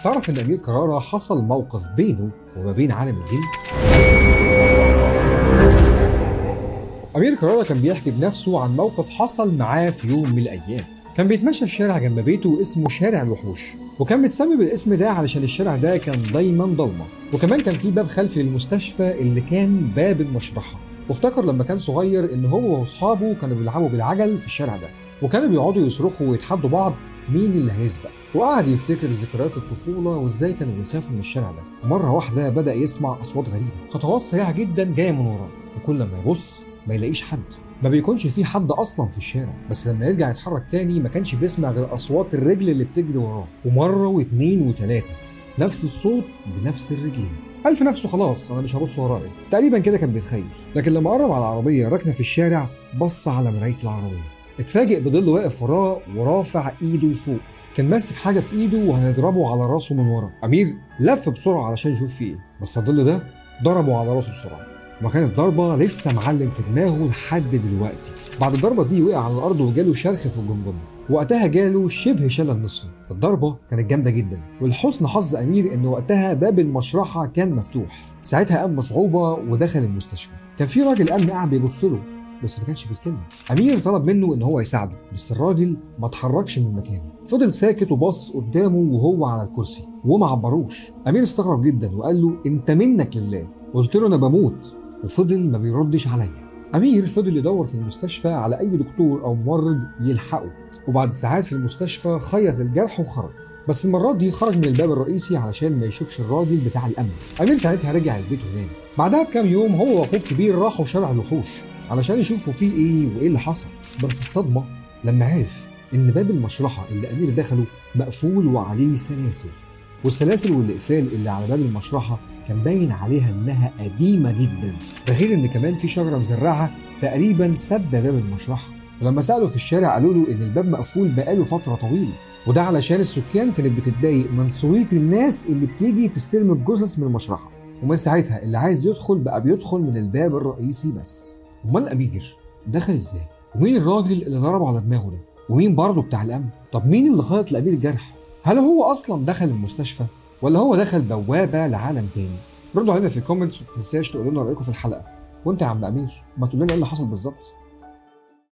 تعرف ان امير كرارة حصل موقف بينه وما بين عالم الجن؟ امير كرارة كان بيحكي بنفسه عن موقف حصل معاه في يوم من الايام. كان بيتمشى في شارع جنب بيته اسمه شارع الوحوش، وكان متسمي بالاسم ده علشان الشارع ده كان دايما ضلمه، وكمان كان في باب خلفي للمستشفى اللي كان باب المشرحه. وافتكر لما كان صغير ان هو واصحابه كانوا بيلعبوا بالعجل في الشارع ده، وكانوا بيقعدوا يصرخوا ويتحدوا بعض مين اللي هيسبق. وقعد يفتكر ذكريات الطفوله وازاي كانوا بيخافوا من الشارع ده. ومره واحده بدا يسمع اصوات غريبه، خطوات سريعه جدا جايه من وراه، وكل ما يبص ما يلاقيش حد، ما بيكونش في حد اصلا في الشارع. بس لما يرجع يتحرك تاني ما كانش بيسمع غير اصوات الرجل اللي بتجري وراه، ومره واثنين وثلاثه نفس الصوت بنفس الرجلين. قال في نفسه خلاص انا مش هبص ورايا، تقريبا كده كان بيتخيل. لكن لما قرب على العربيه راكنه في الشارع بص على مرايه العربيه، اتفاجئ بظل واقف وراه ورافع ايده لفوق، كان ماسك حاجه في ايده وهيضربه على راسه من ورا. امير لف بسرعه علشان يشوف فيه ايه، بس الظل ده ضربه على راسه بسرعه، وكانت الضربه لسه معلم في دماغه لحد دلوقتي. بعد الضربه دي وقع على الارض وجاله شرخ في الجمجمه، وقتها جاله شبه شلل نصفي. الضربه كانت جامده جدا، ولحسن حظ امير ان وقتها باب المشرحه كان مفتوح. ساعتها قام بصعوبه ودخل المستشفى. كان في راجل امن قاعد بيبص له بس ما كانش بيتكلم. امير طلب منه ان هو يساعده، بس الراجل ما اتحركش من مكانه، فضل ساكت وبص قدامه وهو على الكرسي وما عبروش. امير استغرب جدا وقال له انت منك لله. قلت له انا بموت، وفضل ما بيردش عليا. امير فضل يدور في المستشفى على اي دكتور او ممرض يلحقه، وبعد ساعات في المستشفى خيط الجرح وخرج. بس المرة دي خرج من الباب الرئيسي علشان ما يشوفش الراجل بتاع الامن. امير ساعتها رجع البيت ونام. بعدها بكام يوم هو واخوه الكبير راحوا شارع الوحوش علشان يشوفوا فيه ايه وايه اللي حصل. بس الصدمه لما عرف ان باب المشرحه اللي امير دخله مقفول وعليه سلاسل، والسلاسل والاقفال اللي على باب المشرحه كان باين عليها انها قديمه جدا. ده غير ان كمان في شجره مزرعه تقريبا سد باب المشرحه. ولما سالوا في الشارع قالوا له ان الباب مقفول بقاله فتره طويله، وده علشان السكان كانت بتتضايق من صويت الناس اللي بتيجي تستلم الجثث من المشرحه. ومن ساعتها اللي عايز يدخل بقى بيدخل من الباب الرئيسي بس. امال امير دخل ازاي؟ ومين الراجل اللي ضربه على دماغه ده؟ ومين برضه بتاع الامن؟ طب مين اللي خيط لامير الجرح؟ هل هو اصلا دخل المستشفى ولا هو دخل بوابه لعالم تاني؟ ردوا علينا في الكومنتس، وما تنساش تقولوا لنا رايكم في الحلقه. وانت يا عم امير ما تقول لنا ايه اللي حصل بالظبط؟